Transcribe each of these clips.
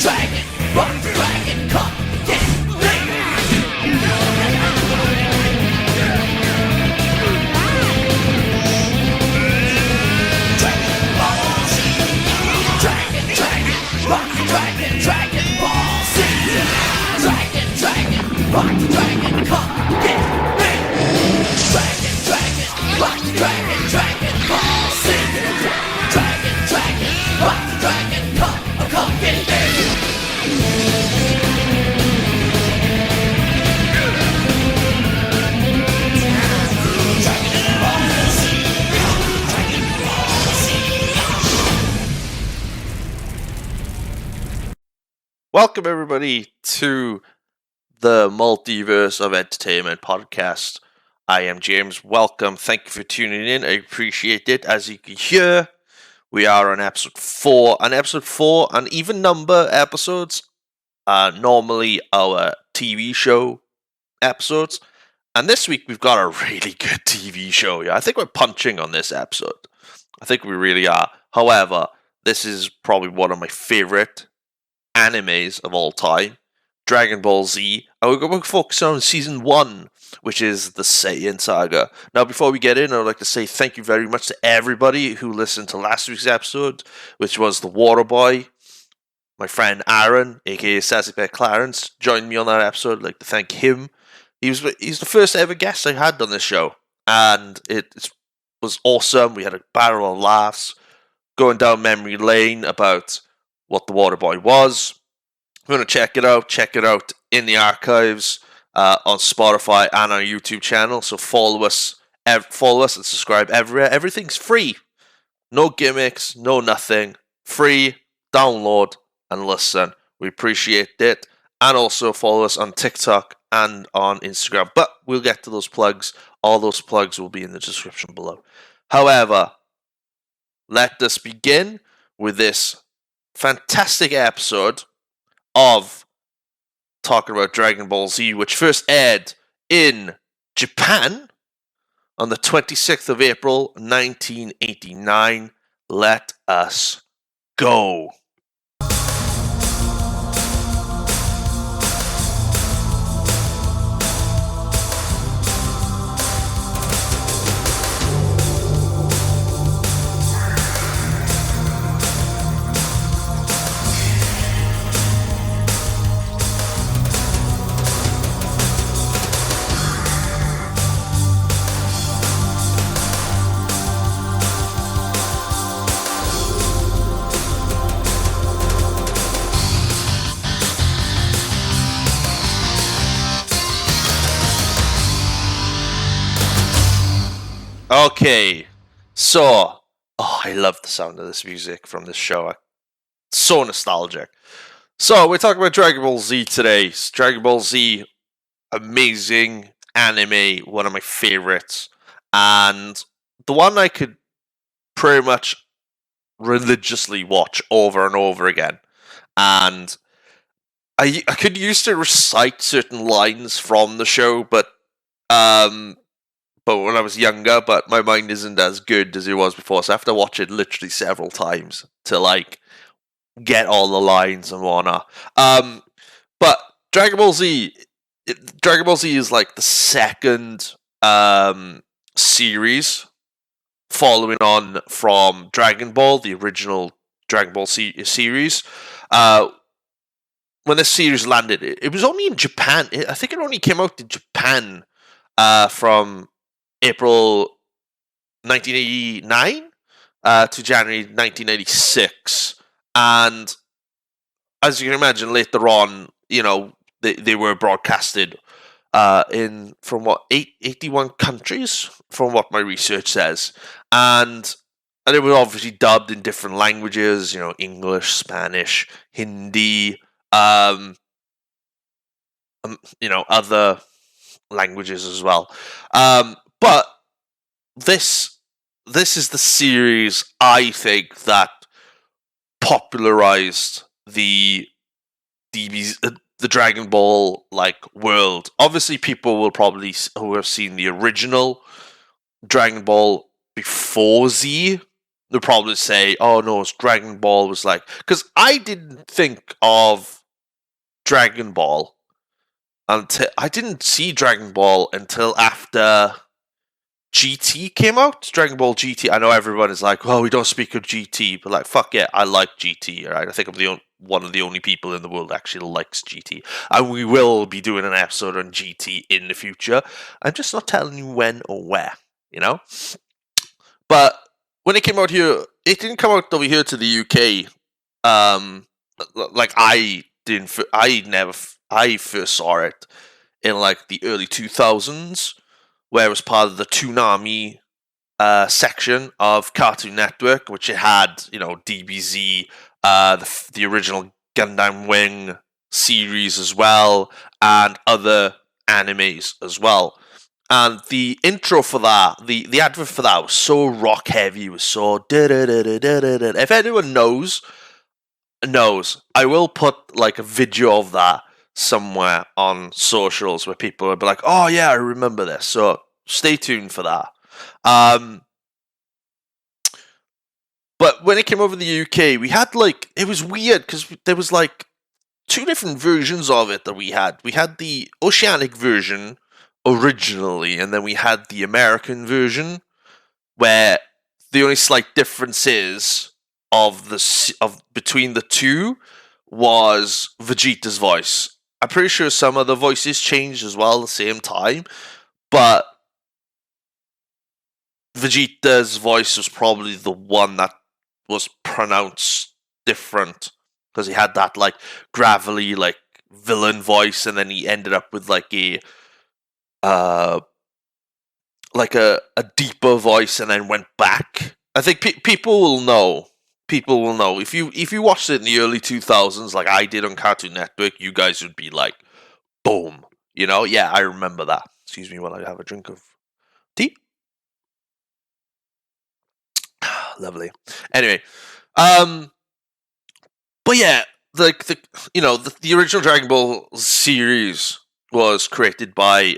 dragon, rock the dragon, come get Dragon Ball Z. Rock the dragon, come get me. Rock the dragon Ball Z. Rock the dragon, come get me. Welcome, everybody, to the Multiverse of Entertainment podcast. I am James. Welcome. Thank you for tuning in. I appreciate it. As you can hear, we are on episode 4. And episode 4, an even number episodes, are normally our TV show episodes. And this week, we've got a really good TV show. Yeah, I think we're punching on this episode. I think we really are. However, this is probably one of my favorite animes of all time, Dragon Ball Z, and we're going to focus on season 1, which is the Saiyan saga. Now, before we get in, I would like to say thank you very much to everybody who listened to last week's episode, which was the Water Boy. My friend Aaron, aka Sassy Bear Clarence, joined me on that episode. I'd like to thank him. He's the first ever guest I had on this show, and it was awesome. We had a barrel of laughs going down memory lane about what the Water Boy was. If you want to check it out in the archives on Spotify and our YouTube channel. So follow us and subscribe everywhere. Everything's free. No gimmicks, no nothing. Free, download and listen. We appreciate it. And also follow us on TikTok and on Instagram. But we'll get to those plugs. All those plugs will be in the description below. However, let us begin with this fantastic episode of talking about Dragon Ball Z, which first aired in Japan on the 26th of April, 1989. Let us go. Okay, so, I love the sound of this music from this show. So nostalgic. So, we're talking about Dragon Ball Z today. Dragon Ball Z, amazing anime, one of my favorites. And the one I could pretty much religiously watch over and over again. And I could used to recite certain lines from the show, but when I was younger, but my mind isn't as good as it was before, so I have to watch it literally several times to, get all the lines and whatnot. But Dragon Ball Z is, the second, series following on from Dragon Ball, the original Dragon Ball series. When this series landed, it was only in Japan. I think it only came out in Japan, from April 1989 to January 1986, and as you can imagine, later on, they were broadcasted in 81 countries, from what my research says, and they were obviously dubbed in different languages, English, Spanish, Hindi, other languages as well. But this is the series, I think, that popularized the Dragon Ball world. Obviously, people will probably who have seen the original Dragon Ball before Z they'll probably say, "Oh no, it's Dragon Ball was like," because I didn't think of Dragon Ball until I didn't see Dragon Ball until after GT came out. Dragon Ball GT. I know everyone is like, "Well, we don't speak of GT," but like, fuck yeah, I like GT. Right? I think I'm one of the only people in the world that actually likes GT, and we will be doing an episode on GT in the future. I'm just not telling you when or where, you know. But when it came out here, it didn't come out over here to the UK. Like I didn't. I first saw it in like the early 2000s, where it was part of the Toonami section of Cartoon Network, which it had, DBZ, the original Gundam Wing series as well, and other animes as well. And the intro for that, the advert for that was so rock heavy, was so if anyone knows, I will put like a video of that somewhere on socials where people will be like, "Oh yeah, I remember this." So stay tuned for that. But when it came over the UK, we had it was weird because there was like two different versions of it that we had. We had the Oceanic version originally, and then we had the American version, where the only slight difference is between the two was Vegeta's voice. I'm pretty sure some other voices changed as well at the same time, but Vegeta's voice was probably the one that was pronounced different because he had that gravelly villain voice, and then he ended up with uh a deeper voice, and then went back. I think people will know. People will know if you watched it in the early 2000s, like I did on Cartoon Network. You guys would be like, boom, Yeah, I remember that. Excuse me while I have a drink of tea. Lovely. Anyway, but yeah, the original Dragon Ball series was created by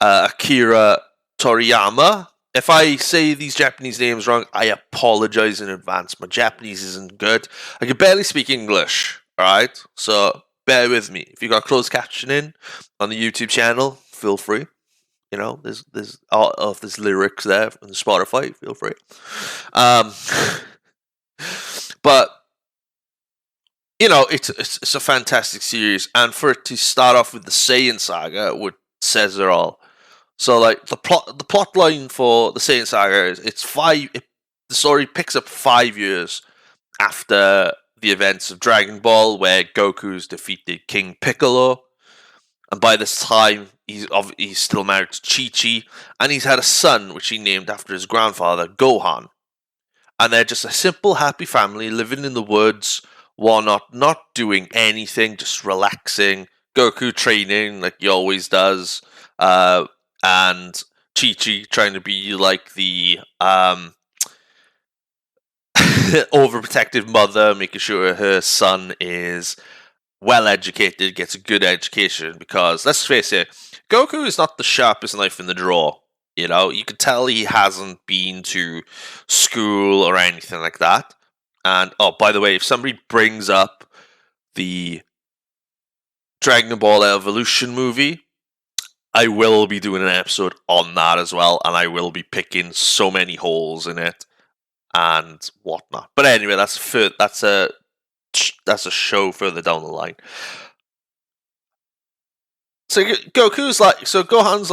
Akira Toriyama. If I say these Japanese names wrong, I apologize in advance. My Japanese isn't good. I can barely speak English, alright? So bear with me. If you got closed captioning on the YouTube channel, feel free. There's lyrics there on Spotify, feel free. But it's a fantastic series, and for it to start off with the Saiyan saga, which says it all. So, the plot line for the Saiyan saga is the story picks up 5 years after the events of Dragon Ball, where Goku's defeated King Piccolo, and by this time he's still married to Chi-Chi, and he's had a son which he named after his grandfather, Gohan. And they're just a simple, happy family living in the woods, while not doing anything, just relaxing. Goku training like he always does, and Chi-Chi trying to be like the overprotective mother, making sure her son is well educated, gets a good education. Because let's face it, Goku is not the sharpest knife in the drawer. You could tell he hasn't been to school or anything like that. And, oh, by the way, if somebody brings up the Dragon Ball Evolution movie, I will be doing an episode on that as well, and I will be picking so many holes in it and whatnot. But anyway, that's a show further down the line. So Gohan's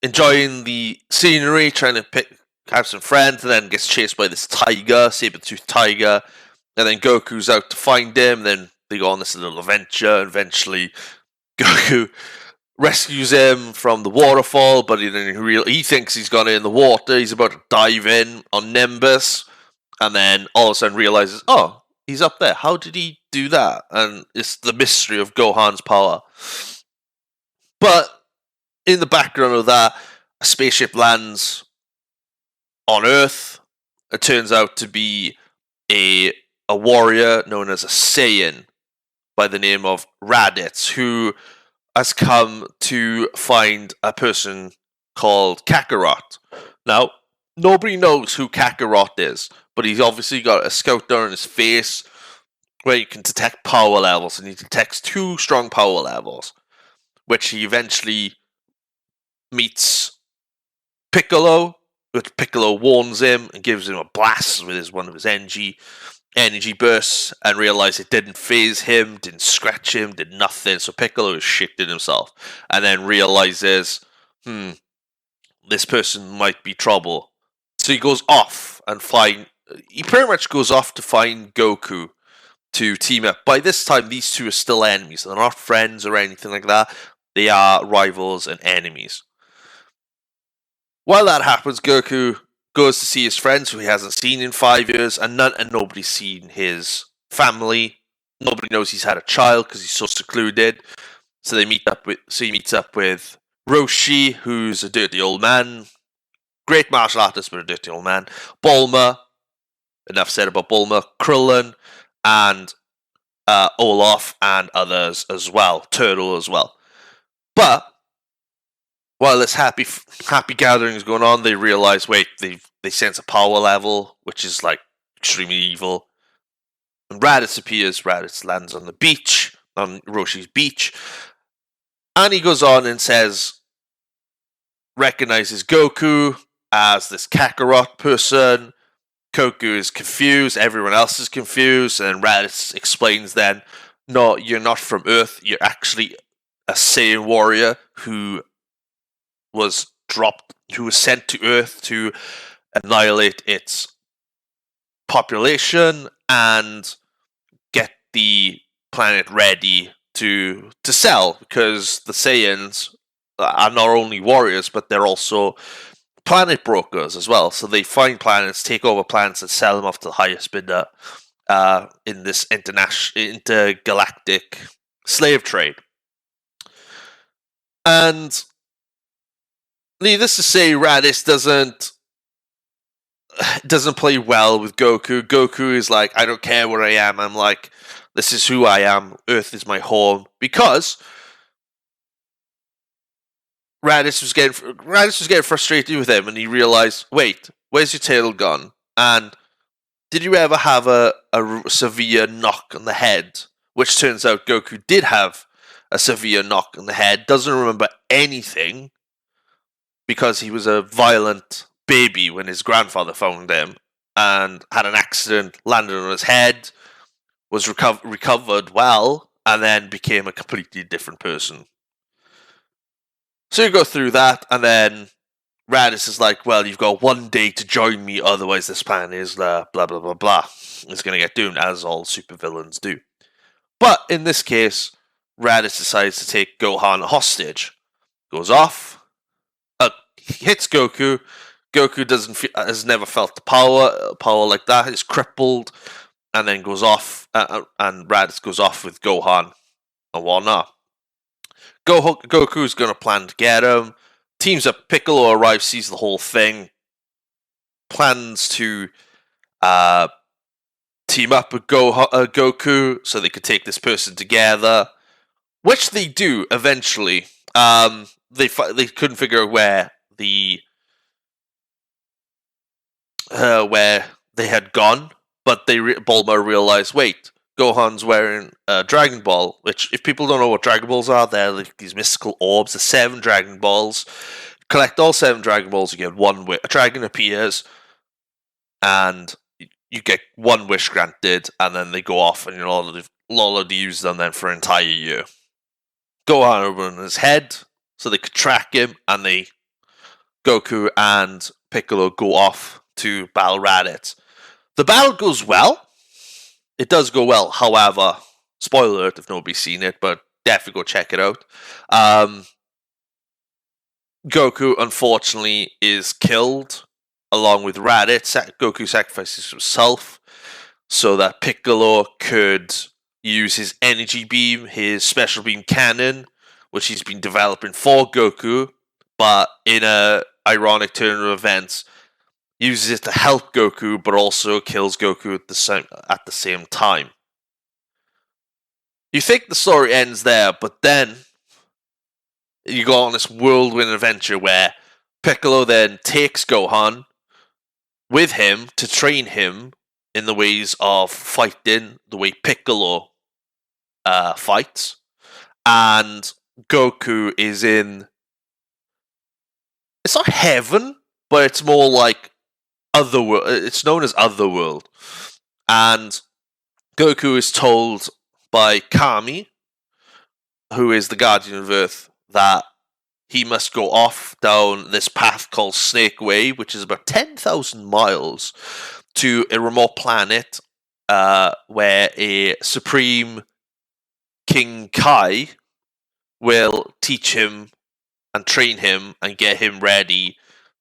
enjoying the scenery, trying to have some friends, and then gets chased by this tiger, saber-toothed tiger, and then Goku's out to find him, and then they go on this little adventure, and eventually Goku rescues him from the waterfall, but he thinks he's gone in the water, he's about to dive in on Nimbus, and then all of a sudden realizes, oh, he's up there, how did he do that? And it's the mystery of Gohan's power. But in the background of that, a spaceship lands on Earth. It turns out to be a warrior known as a Saiyan by the name of Raditz, who has come to find a person called Kakarot. Now, nobody knows who Kakarot is, but he's obviously got a scout on his face where you can detect power levels, and he detects 2 strong power levels, which he eventually meets Piccolo, which Piccolo warns him and gives him a blast with one of his energy bursts, and realizes it didn't phase him, didn't scratch him, did nothing. So Piccolo is shitting himself, and then realizes, this person might be trouble. So he goes off and he pretty much goes off to find Goku to team up. By this time, these two are still enemies. They're not friends or anything like that. They are rivals and enemies. While that happens, Goku goes to see his friends who he hasn't seen in 5 years, and nobody's seen his family. Nobody knows he's had a child because he's so secluded. So he meets up with Roshi, who's a dirty old man. Great martial artist, but a dirty old man. Bulma. Enough said about Bulma. Krillin, and Olaf, and others as well. Turtle as well. But while this happy gathering is going on, they realize, wait, they sense a power level, which is like extremely evil. And Raditz appears. Raditz lands on the beach, on Roshi's beach, and he goes on and recognizes Goku as this Kakarot person. Goku is confused, everyone else is confused, and Raditz explains then, no, you're not from Earth, you're actually a Saiyan warrior who was sent to Earth to annihilate its population and get the planet ready to sell, because the Saiyans are not only warriors, but they're also planet brokers as well. So they find planets, take over planets, and sell them off to the highest bidder in this intergalactic slave trade. And needless to say, Raditz doesn't play well with Goku. Goku is like, I don't care where I am. I'm like, this is who I am. Earth is my home. Because Raditz was getting frustrated with him, and he realized, wait, where's your tail gone? And did you ever have a severe knock on the head? Which turns out Goku did have a severe knock on the head. Doesn't remember anything, because he was a violent baby when his grandfather found him, and had an accident, landed on his head, was recovered well, and then became a completely different person. So you go through that, and then Raditz is like, well, you've got 1 day to join me, otherwise this plan is blah, blah, blah, blah. It's going to get doomed, as all supervillains do. But in this case, Raditz decides to take Gohan hostage. Goes off, hits Goku. Goku has never felt the power like that. He's crippled, and then goes off, and Raditz goes off with Gohan and whatnot. Goku's going to plan to get him. Teams up. Piccolo arrives, sees the whole thing, plans to team up with Goku so they could take this person together, which they do eventually. They couldn't figure out where they had gone, but Bulma realized, wait, Gohan's wearing a Dragon Ball, which, if people don't know what Dragon Balls are, they're like these mystical orbs. The 7 Dragon Balls. Collect all 7 Dragon Balls, you get 1 wish. A dragon appears, and you get 1 wish granted, and then they go off, and you're allowed to use them then for an entire year. Gohan over in his head, so they could track him, and Goku and Piccolo go off to battle Raditz. The battle goes well. It does go well, however, spoiler alert if nobody's seen it, but definitely go check it out. Goku, unfortunately, is killed along with Raditz. Goku sacrifices himself so that Piccolo could use his energy beam, his special beam cannon, which he's been developing for Goku, but in a ironic turn of events, uses it to help Goku, but also kills Goku at the same time. You think the story ends there, but then you go on this whirlwind adventure where Piccolo then takes Gohan with him to train him in the ways of fighting, the way Piccolo fights. And Goku is in, it's not heaven, but it's more like otherworld. It's known as Otherworld. And Goku is told by Kami, who is the Guardian of Earth, that he must go off down this path called Snake Way, which is about 10,000 miles, to a remote planet where a Supreme King Kai will teach him and train him and get him ready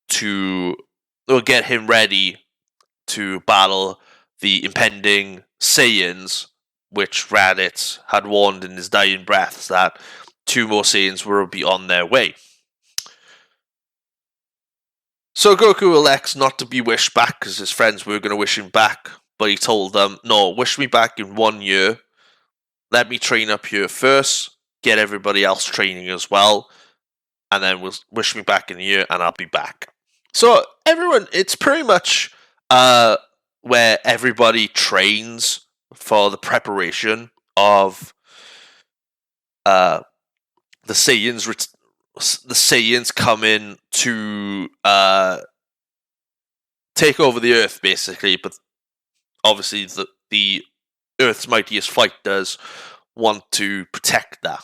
to battle the impending Saiyans, which Raditz had warned in his dying breaths that 2 more Saiyans will be on their way. So Goku elects not to be wished back because his friends were going to wish him back, but he told them, no, wish me back in 1 year. Let me train up here first, get everybody else training as well, and then wish me back in a year and I'll be back. So everyone, it's pretty much where everybody trains for the preparation of the Saiyans. The Saiyans come in to take over the Earth, basically, but obviously the Earth's mightiest fighters want to protect that.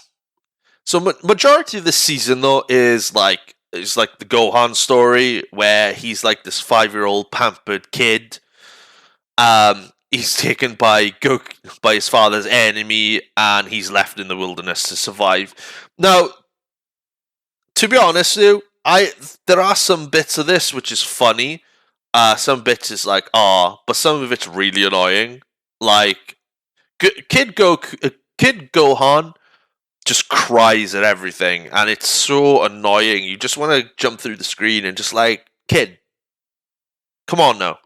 So majority of the season though is like the Gohan story, where he's like this 5-year-old pampered kid. He's taken by his father's enemy, and he's left in the wilderness to survive. Now, to be honest, there are some bits of this which is funny. Some bits is like, but some of it's really annoying. Like, Kid Gohan just cries at everything, and it's so annoying. You just want to jump through the screen and just like, kid, come on now.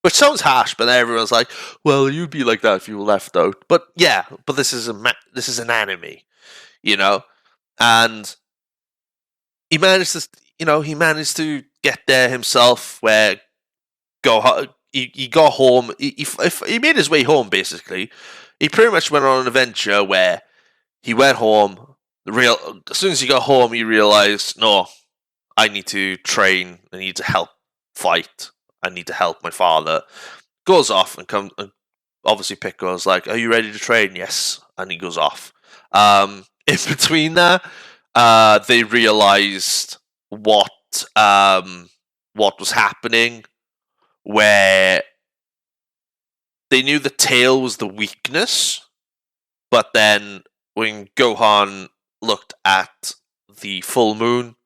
Which sounds harsh, but everyone's like, well, you'd be like that if you were left out. But yeah, but this is an anime, you know? And he managed to get there himself, where he got home. He made his way home, basically. He pretty much went on an adventure where he went home. As soon as he got home, he realized, no, I need to train. I need to help fight. I need to help my father. Goes off and obviously Piccolo's like, are you ready to train? Yes. And he goes off. In between that, they realized what was happening, where they knew the tail was the weakness, but then when Gohan looked at the full moon,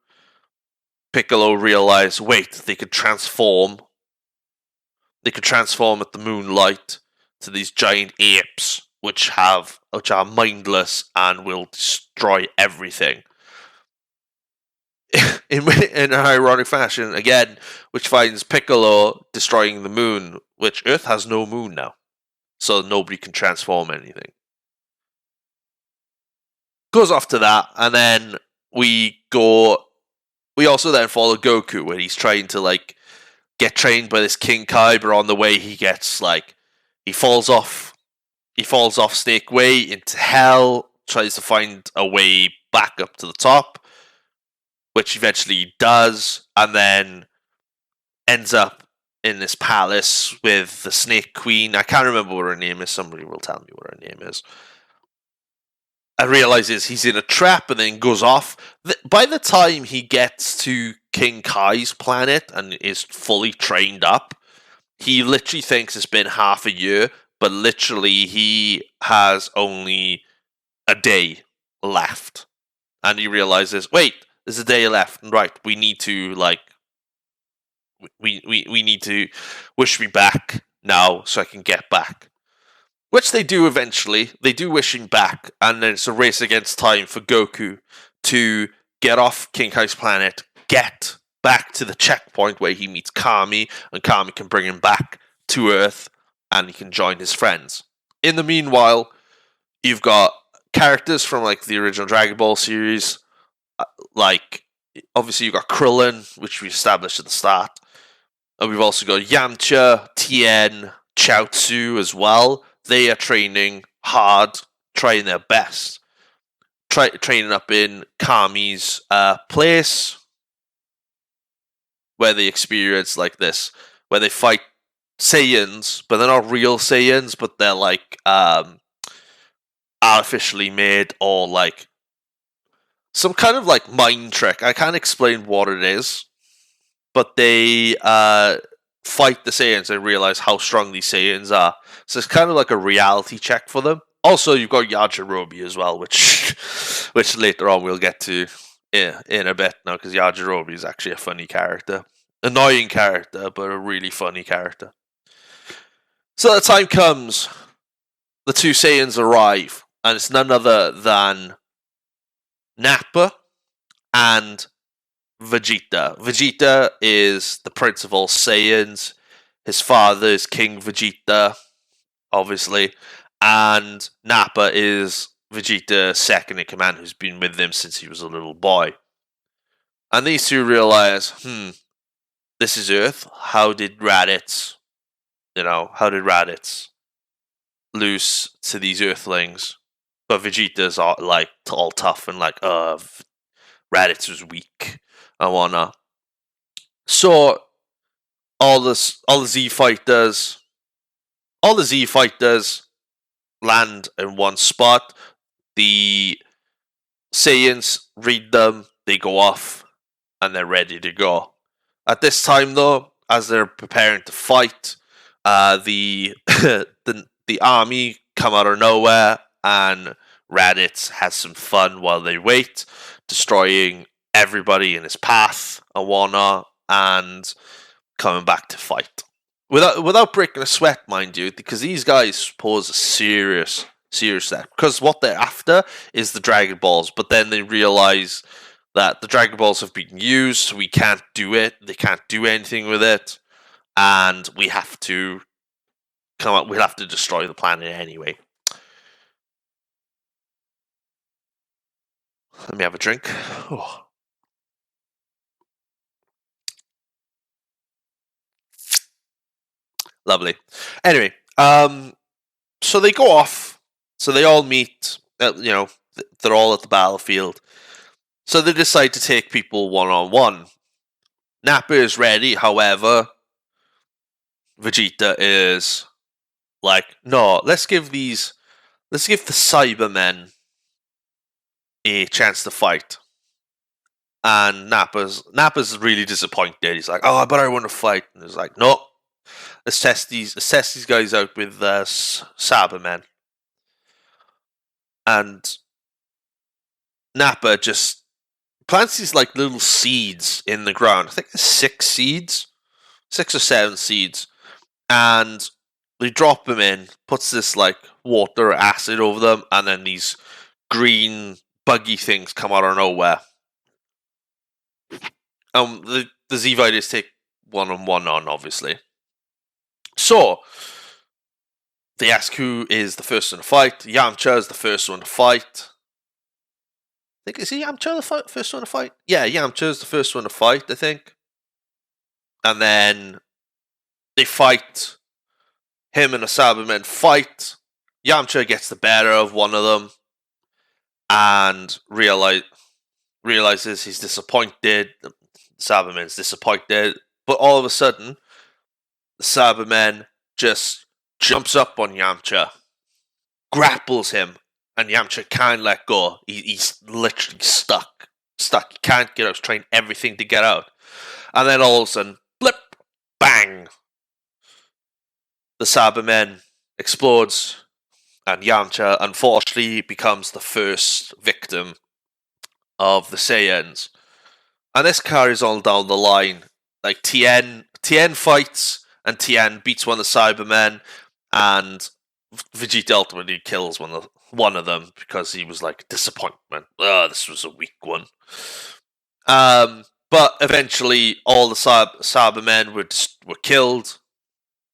Piccolo realized, wait, they could transform. They could transform at the moonlight to these giant apes, which are mindless and will destroy everything. in an ironic fashion, again, which finds Piccolo destroying the moon, which Earth has no moon now, so nobody can transform anything. Goes off to that, and then we also then follow Goku, where he's trying to like get trained by this King Kai, but on the way he gets he falls off Snake Way into hell, tries to find a way back up to the top, which eventually he does, and then ends up in this palace with the Snake Queen. I can't remember what her name is. Somebody will tell me what her name is. And realizes he's in a trap, and then goes off. By the time he gets to King Kai's planet and is fully trained up, he literally thinks it's been half a year, but literally he has only a day left. And he realizes, wait, there's a day left. Right, we need to we need to wish me back now so I can get back. Which they do eventually. They do wish him back, and then it's a race against time for Goku to get off King Kai's planet, get back to the checkpoint where he meets Kami, and Kami can bring him back to Earth, and he can join his friends. In the meanwhile, you've got characters from the original Dragon Ball series, obviously you've got Krillin, which we established at the start. And we've also got Yamcha, Tien, Chaozu as well. They are training hard, trying their best. Training up in Kami's place, where they experience like this, where they fight Saiyans, but they're not real Saiyans, but they're like artificially made, or like some kind of like mind trick. I can't explain what it is, but they fight the Saiyans and realize how strong these Saiyans are. So it's kind of like a reality check for them. Also, you've got Yajirobe as well, which later on we'll get to in a bit now, because Yajirobe is actually a funny character. Annoying character, but a really funny character. So the time comes, the two Saiyans arrive, and it's none other than Nappa and Vegeta. Vegeta is the prince of all Saiyans. His father is King Vegeta, obviously. And Nappa is Vegeta's second in command, who's been with him since he was a little boy. And these two realize, this is Earth. How did Raditz lose to these Earthlings? But Vegeta's all tough and like, Raditz was weak and whatnot. So all the Z fighters land in one spot. The Saiyans read them, they go off, and they're ready to go. At this time, though, as they're preparing to fight, the army come out of nowhere, and Raditz has some fun while they wait, destroying everybody in his path and whatnot, and coming back to fight. Without breaking a sweat, mind you, because these guys pose a serious threat. Because what they're after is the Dragon Balls, but then they realize that the Dragon Balls have been used, so we can't do it. They can't do anything with it, and we have to we'll have to destroy the planet anyway. Let me have a drink. Oh. Lovely. Anyway, so they go off. So they all meet. They're all at the battlefield. So they decide to take people one-on-one. Nappa is ready. However, Vegeta is like, no, let's give the Cybermen a chance to fight. And Nappa's really disappointed. He's like, oh, but I want to fight. And he's like, no, let's test these guys out with Cybermen. And Nappa just plants these like little seeds in the ground. I think there's 6 or 7 seeds, and they drop them in. Puts this like water or acid over them, and then these green buggy things come out of nowhere. The Z Fighters take one-on-one on, obviously. So they ask who is the first one to fight. Yamcha is the first one to fight. I think, is he Yamcha the first one to fight? Yeah, Yamcha is the first one to fight, I think. And then they fight. Him and the Cybermen fight. Yamcha gets the better of one of them and realizes he's disappointed. The Cyberman's disappointed. But all of a sudden, the Cyberman just jumps up on Yamcha, grapples him, and Yamcha can't let go. He's literally stuck. He can't get out. He's trying everything to get out. And then all of a sudden, blip, bang. The Cyberman explodes, and Yamcha, unfortunately, becomes the first victim of the Saiyans. And this carries on down the line. Like, Tien fights, and Tien beats one of the Cybermen, and Vegeta ultimately kills one of them because he was like, disappointment. This was a weak one. But eventually, all the Cybermen were killed.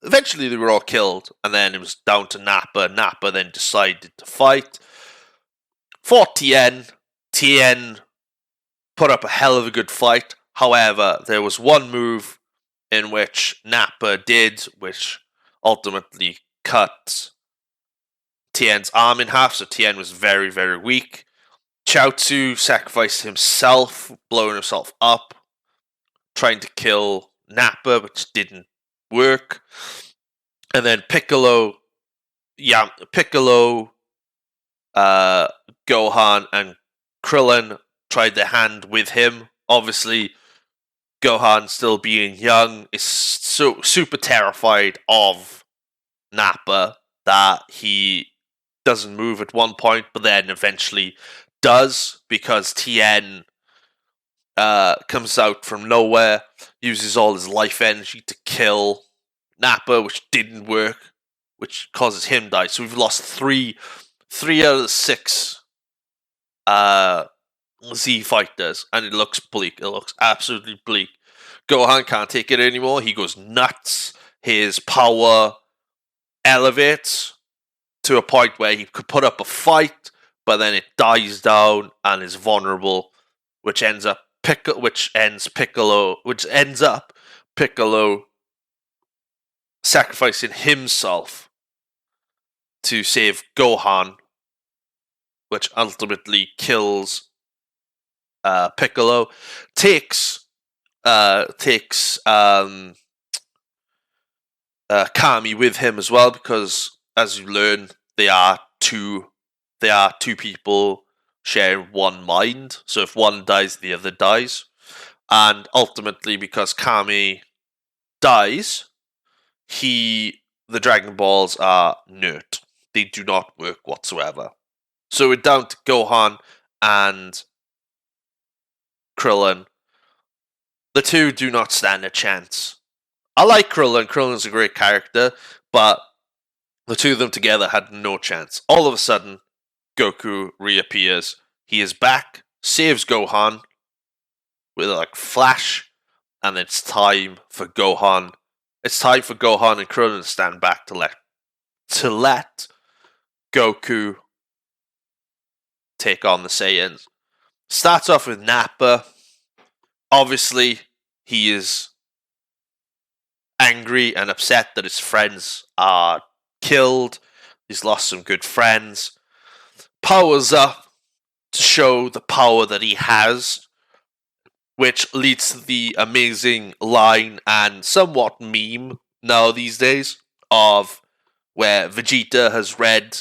Eventually, they were all killed, and then it was down to Nappa. Nappa then decided to fight. For Tien put up a hell of a good fight. However, there was one move in which Nappa did, which ultimately cut Tien's arm in half, so Tien was very, very weak. Chaozu sacrificed himself, blowing himself up, trying to kill Nappa, which didn't work. And then Piccolo, Gohan, and Krillin tried their hand with him. Obviously, Gohan, still being young, is so super terrified of Nappa that he doesn't move at one point, but then eventually does, because Tien comes out from nowhere, uses all his life energy to kill Nappa, which didn't work, which causes him to die. So we've lost three out of the 6 Z fighters, and it looks bleak. It looks absolutely bleak. Gohan can't take it anymore. He goes nuts. His power elevates to a point where he could put up a fight, but then it dies down and is vulnerable, which ends up Piccolo sacrificing himself to save Gohan, which ultimately kills Piccolo. Takes Kami with him as well, because as you learn, they are two people sharing one mind. So if one dies, the other dies. And ultimately, because Kami dies, the Dragon Balls are inert. They do not work whatsoever. So we're down to Gohan and Krillin. The two do not stand a chance. I like Krillin. Krillin's a great character, but the two of them together had no chance. All of a sudden, Goku reappears. He is back, saves Gohan with a flash, and it's time for Gohan. It's time for Gohan and Krillin to stand back to let Goku take on the Saiyans. Starts off with Nappa. Obviously, he is angry and upset that his friends are killed. He's lost some good friends. Powers up to show the power that he has, which leads to the amazing line and somewhat meme now these days of where Vegeta has read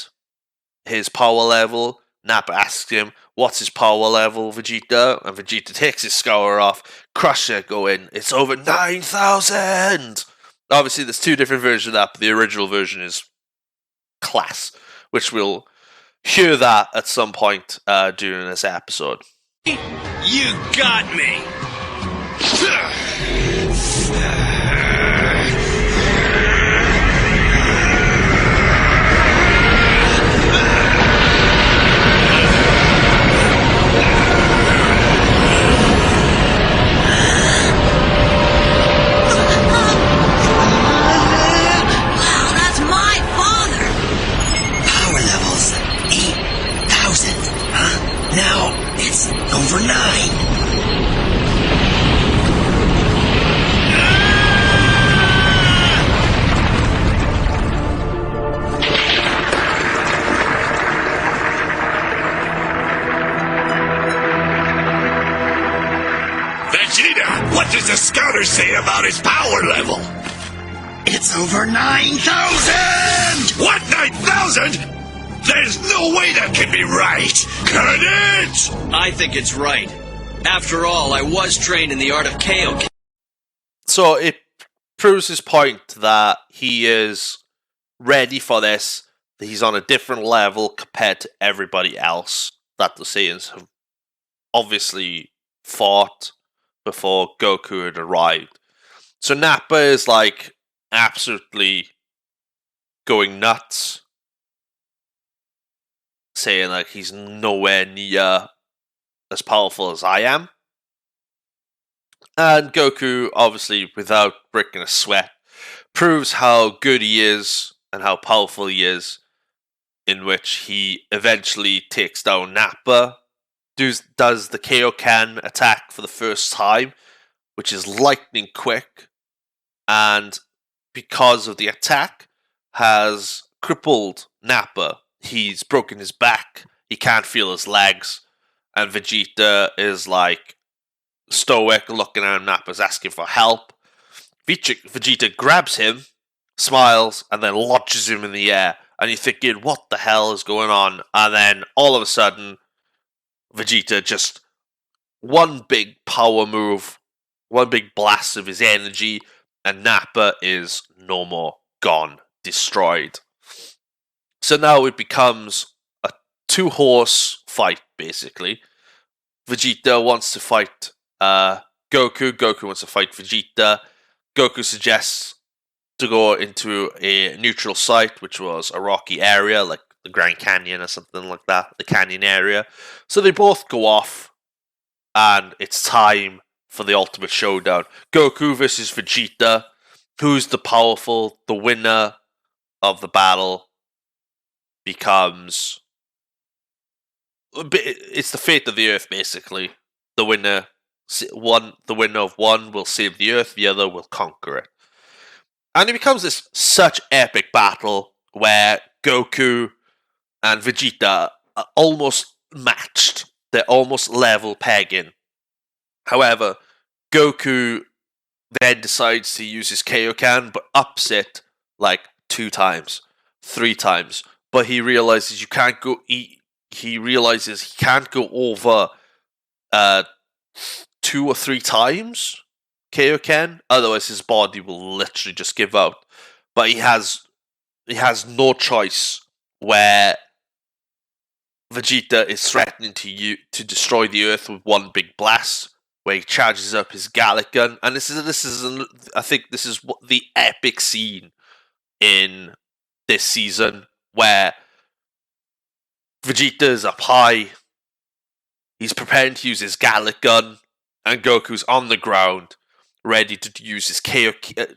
his power level. Nappa asks him, "What's his power level, Vegeta?" And Vegeta takes his scour off, crushes it, going, "It's over 9,000!" Obviously, there's 2 different versions of that, but the original version is class, which we'll hear that at some point during this episode. You got me! Over 9. Vegeta, what does the scouter say about his power level? It's over 9,000! What, 9,000? There's no way that can be right! Can it? I think it's right. After all, I was trained in the art of KO. So it proves his point that he is ready for this, that he's on a different level compared to everybody else that the Saiyans have obviously fought before Goku had arrived. So Nappa is absolutely going nuts, saying he's nowhere near as powerful as I am. And Goku, obviously without breaking a sweat, proves how good he is and how powerful he is, in which he eventually takes down Nappa, does the Kaioken attack for the first time, which is lightning quick, and because of the attack, has crippled Nappa. He's broken his back. He can't feel his legs. And Vegeta is like stoic, looking at him. Nappa's asking for help. Vegeta grabs him, smiles, and then launches him in the air. And you're thinking, what the hell is going on? And then all of a sudden, Vegeta just one big power move, one big blast of his energy, and Nappa is no more, gone, destroyed. So now it becomes a two-horse fight, basically. Vegeta wants to fight Goku. Goku wants to fight Vegeta. Goku suggests to go into a neutral site, which was a rocky area, like the Grand Canyon or something like that, the canyon area. So they both go off, and it's time for the ultimate showdown. Goku versus Vegeta. Who's the powerful? The winner of the battle becomes... It's the fate of the Earth, basically. The winner of one will save the Earth, the other will conquer it. And it becomes this such epic battle where Goku and Vegeta are almost matched. They're almost level pegging. However, Goku then decides to use his Kaioken, but ups it like 2 times, 3 times. But he realizes you can't go. He realizes he can't go over 2 or 3 times Kaioken, otherwise his body will literally just give out. But he has no choice where Vegeta is threatening to destroy the Earth with one big blast, where he charges up his Gallic gun, and I think this is the epic scene in this season where Vegeta is up high, he's preparing to use his Gallic gun, and Goku's on the ground, ready to use his Kaioken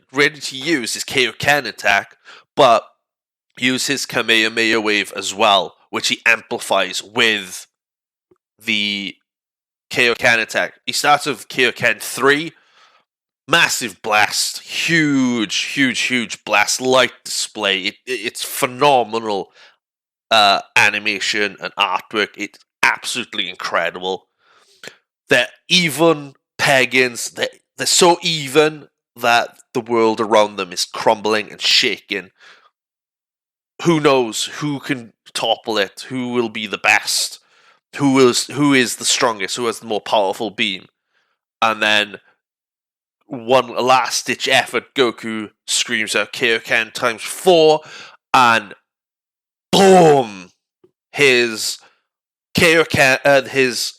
attack, but use his Kamehameha wave as well, which he amplifies with the Kaioken attack. He starts with Kaioken 3, massive blast, huge blast, light display. It's phenomenal animation and artwork. It's absolutely incredible. They're even peggings. They're so even that the world around them is crumbling and shaking. Who knows who can topple it? Who will be the best? Who is the strongest? Who has the more powerful beam? And then one last-ditch effort, Goku screams out Kaioken times 4, and boom! His Kaioken, his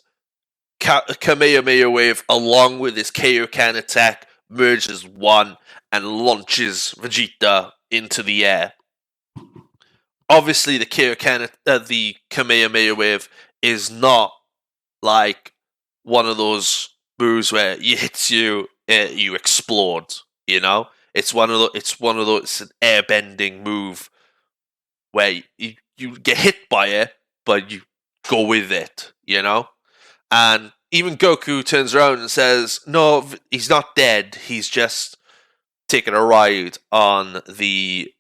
Kamehameha wave, along with his Kaioken attack, merges one and launches Vegeta into the air. Obviously, the Kamehameha wave is not like one of those moves where it hits you, you explode. You know, it's an airbending move where you get hit by it, but you go with it. You know, and even Goku turns around and says, "No, he's not dead. He's just taking a ride on the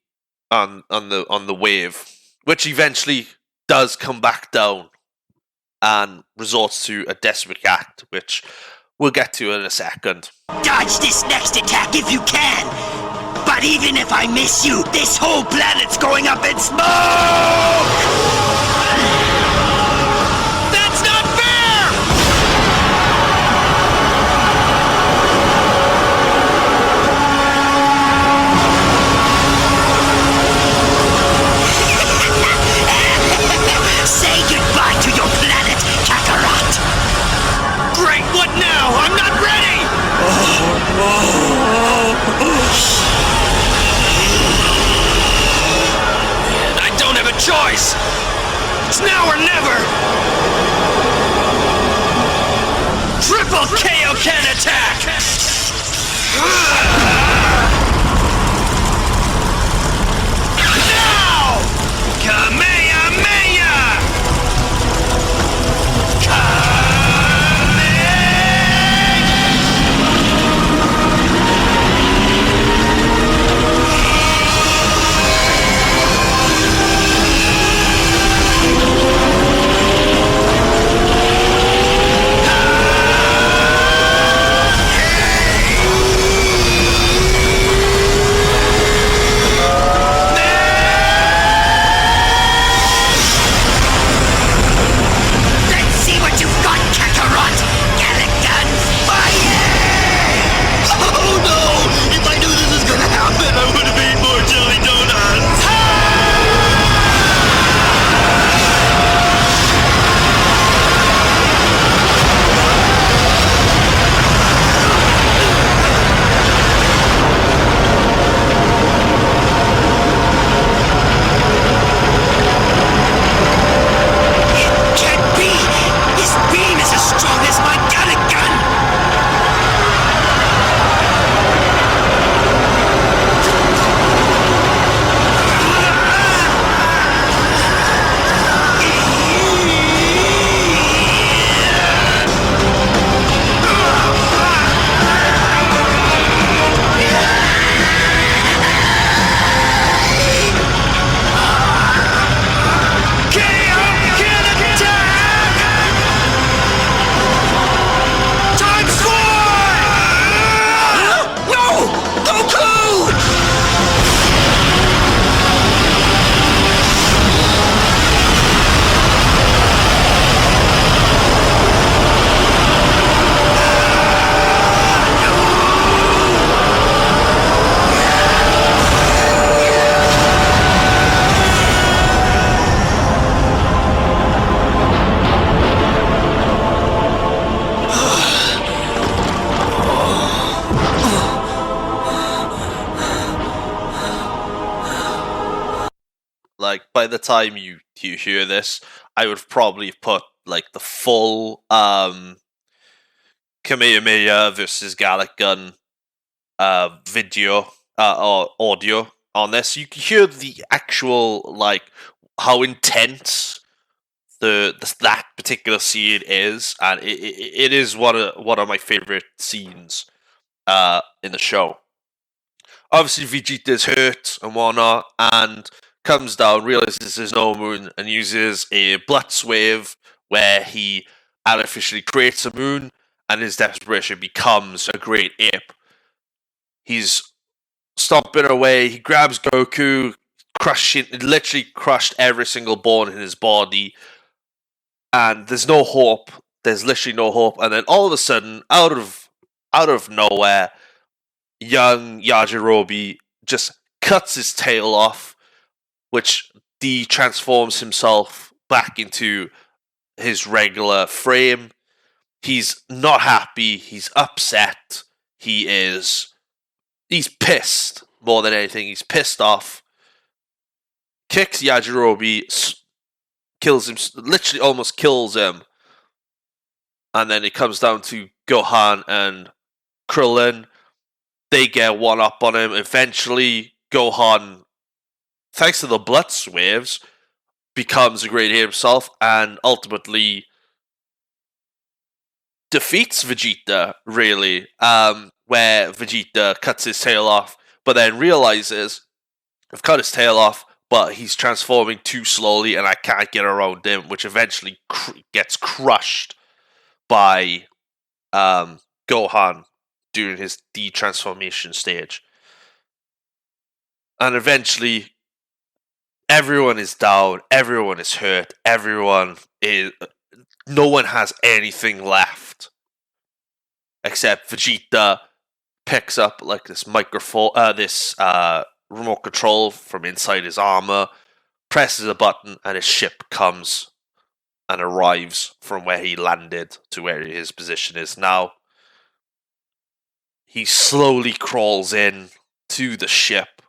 wave," which eventually does come back down and resorts to a desperate act, which we'll get to in a second. Dodge this next attack if you can! But even if I miss you, this whole planet's going up in smoke! That's not fair! Say goodbye to your planet, Kakarot! Great, what now? I'm not ready! I don't have a choice! by the time you hear this, I would probably put like the full Kamehameha versus Gallic Gun video or audio on this. You can hear the actual like how intense that particular scene is, and it is one of my favorite scenes in the show. Obviously, Vegeta's hurt and whatnot, and comes down, realizes there's no moon, and uses a Blutz wave where he artificially creates a moon, and his desperation becomes a great ape. He's stomping away, he grabs Goku, literally crushed every single bone in his body, and there's no hope. There's literally no hope, and then all of a sudden, out of nowhere, young Yajirobe just cuts his tail off, which transforms himself back into his regular frame. He's not happy. He's upset. He's pissed more than anything. He's pissed off. Kicks Yajirobe, kills him, literally almost kills him. And then it comes down to Gohan and Krillin. They get one up on him. Eventually, Gohan, thanks to the Blutz waves, becomes a great hero himself and ultimately defeats Vegeta, really, where Vegeta cuts his tail off, but then realizes, I've cut his tail off, but he's transforming too slowly and I can't get around him, which eventually gets crushed by Gohan during his de-transformation stage. And eventually, everyone is down, everyone is hurt, no one has anything left. Except Vegeta picks up like this microphone, this remote control from inside his armor, presses a button, and his ship comes and arrives from where he landed to where his position is now. He slowly crawls in to the ship.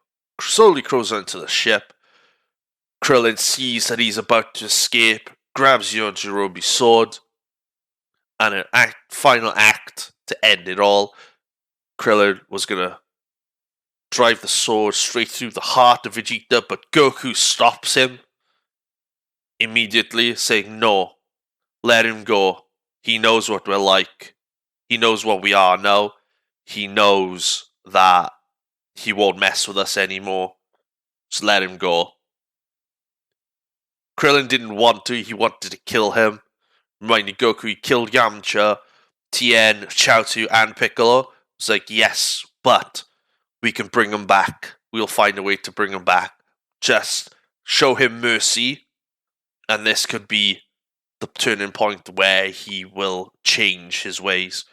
Krillin sees that he's about to escape, grabs Yajirobe's sword, and an final act to end it all. Krillin was gonna drive the sword straight through the heart of Vegeta, but Goku stops him immediately, saying, "No, let him go. He knows what we're like. He knows what we are now. He knows that he won't mess with us anymore. Just let him go." Krillin didn't want to. He wanted to kill him. Reminding Goku he killed Yamcha, Tien, Chaozu, and Piccolo. It's like, yes, but we can bring him back. We'll find a way to bring him back. Just show him mercy, and this could be the turning point where he will change his ways.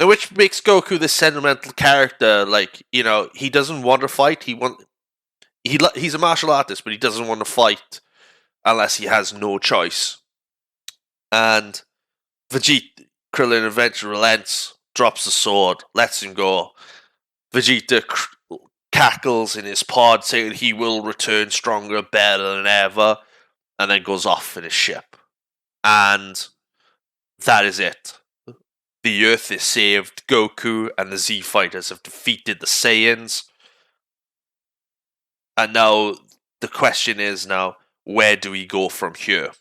Which makes Goku this sentimental character. Like, you know, he doesn't want to fight. He's a martial artist, but he doesn't want to fight unless he has no choice. And Krillin eventually relents, drops the sword, lets him go. Vegeta cackles in his pod, saying he will return stronger, better than ever, and then goes off in his ship. And that is it. The Earth is saved. Goku and the Z Fighters have defeated the Saiyans. And now the question is where do we go from here?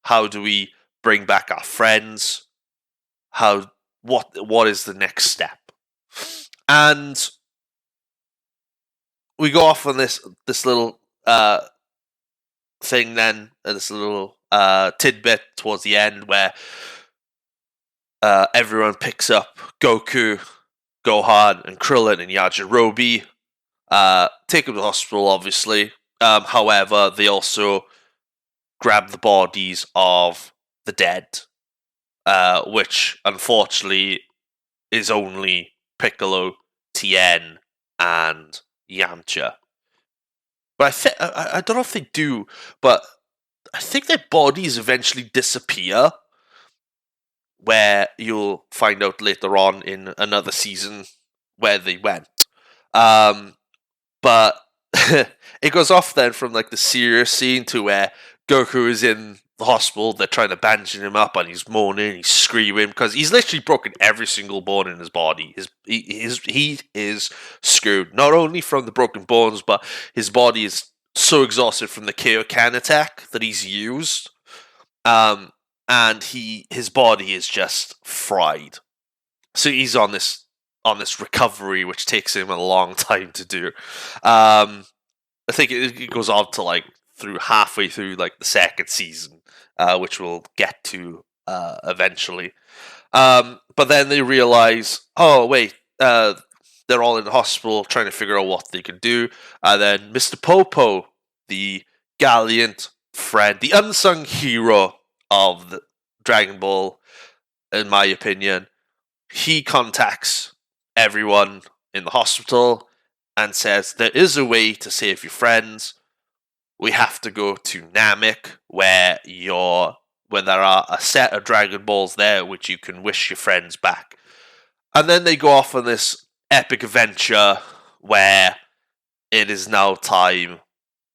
How do we bring back our friends? What is the next step? And we go off on this little thing then, this little tidbit towards the end where everyone picks up Goku, Gohan, and Krillin and Yajirobe. Take them to the hospital, obviously. However, they also grab the bodies of the dead, which unfortunately is only Piccolo, Tien, and Yamcha. But I don't know if they do, but I think their bodies eventually disappear, where you'll find out later on in another season where they went. But it goes off then from like the serious scene to where Goku is in the hospital. They're trying to bandage him up, and he's moaning, he's screaming because he's literally broken every single bone in his body. He is screwed, not only from the broken bones, but his body is so exhausted from the Kaioken attack that he's used, and his body is just fried. So he's on this recovery, which takes him a long time to do. I think it goes on to like halfway through like the second season, which we'll get to eventually. But then they realize, oh wait, they're all in the hospital trying to figure out what they can do. And then Mr. Popo, the gallant friend, the unsung hero of the Dragon Ball, in my opinion, he contacts everyone in the hospital and says, there is a way to save your friends. We have to go to Namek, where there are a set of Dragon Balls there which you can wish your friends back. And then they go off on this epic adventure where it is now time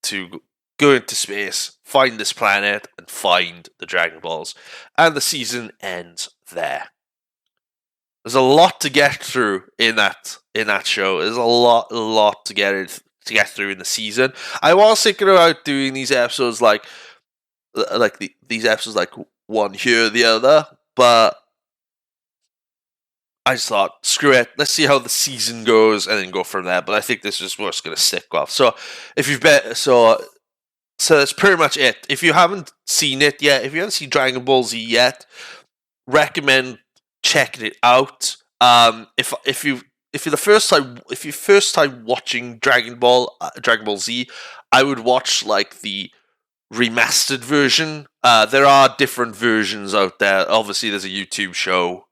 to go into space, find this planet, and find the Dragon Balls. And the season ends there. There's a lot to get through in that show. There's a lot to get through in the season. I was thinking about doing these episodes these episodes like one here or the other, but I just thought, screw it. Let's see how the season goes and then go from there. But I think this is what's going to stick off. So if you've so that's pretty much it. If you haven't seen it yet, if you haven't seen Dragon Ball Z yet, recommend checking it out. If you're first time watching Dragon Ball Z, I would watch like the remastered version. There are different versions out there. Obviously, there's a YouTube show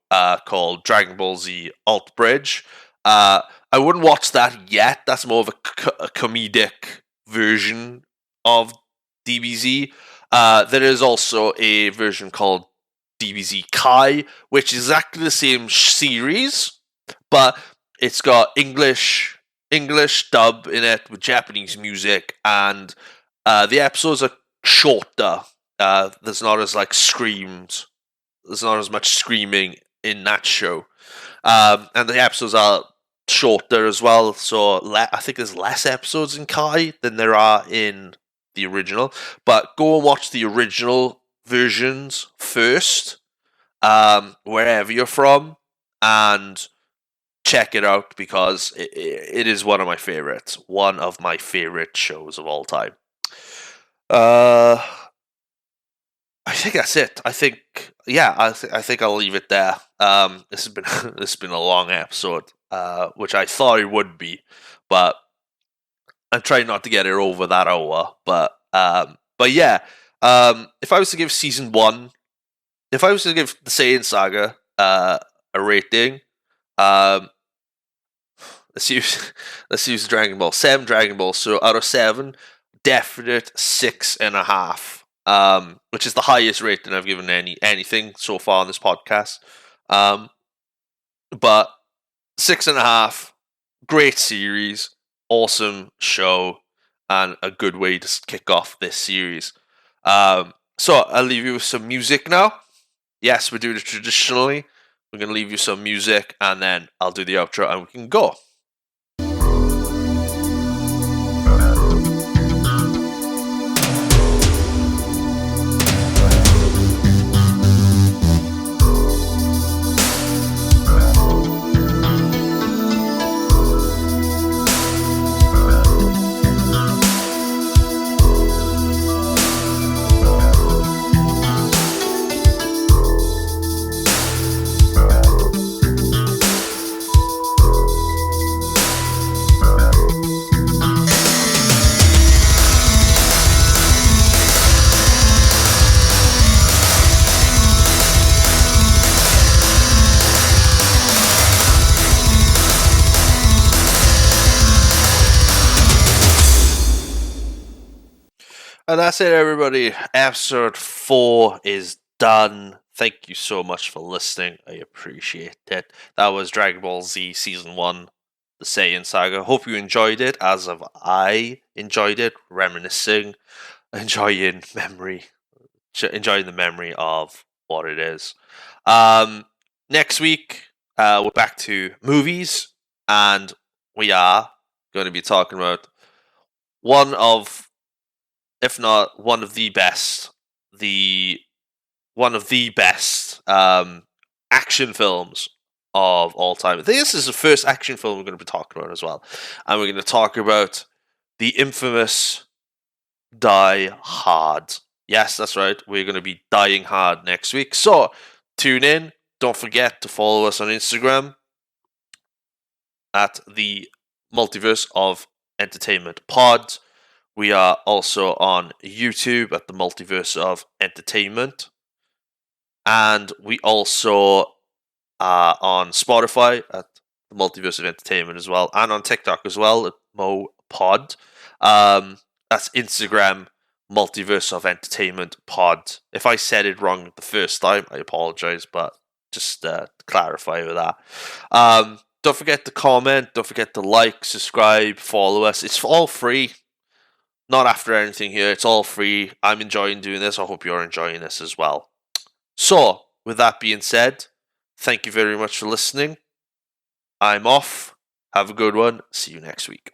called Dragon Ball Z Alt Bridge. I wouldn't watch that yet. That's more of a comedic version of DBZ. There is also a version called DBZ Kai, which is exactly the same series, but it's got English dub in it with Japanese music, and the episodes are shorter. There's not as much screaming in that show, and the episodes are shorter as well. So I think there's less episodes in Kai than there are in the original. But go and watch the original versions first, wherever you're from, and check it out because it is one of my favorites shows of all time. I think that's it. I think I'll leave it there. This has been a long episode, which I thought it would be, but I'm trying not to get it over that hour. But yeah. If I was to give season 1, if I was to give the Saiyan Saga a rating, let's use Dragon Ball. 7 Dragon Balls. So out of 7, definite 6.5. Which is the highest rating I've given anything so far on this podcast. But 6.5, great series, awesome show, and a good way to kick off this series. So I'll leave you with some music now. Yes, we're doing it traditionally. We're going to leave you some music, and then I'll do the outro, and we can go. And that's it, everybody. Episode 4 is done. Thank you so much for listening. I appreciate it. That was Dragon Ball Z Season 1, the Saiyan saga. Hope you enjoyed it, as have I enjoyed it, reminiscing, enjoying the memory of what it is. Next week, we're back to movies, and we are going to be talking about one of, if not one of the best, action films of all time. I think this is the first action film we're going to be talking about as well, and we're going to talk about the infamous Die Hard. Yes, that's right. We're going to be dying hard next week. So tune in. Don't forget to follow us on Instagram at the Multiverse of Entertainment Pod. We are also on YouTube at the Multiverse of Entertainment. And we also are on Spotify at the Multiverse of Entertainment as well. And on TikTok as well at MoPod. That's Instagram, Multiverse of Entertainment Pod. If I said it wrong the first time, I apologize, but just to clarify with that. Don't forget to comment, don't forget to like, subscribe, follow us. It's all free. Not after anything here, it's all free. I'm enjoying doing this. I hope you're enjoying this as well. So, with that being said, thank you very much for listening. I'm off. Have a good one. See you next week.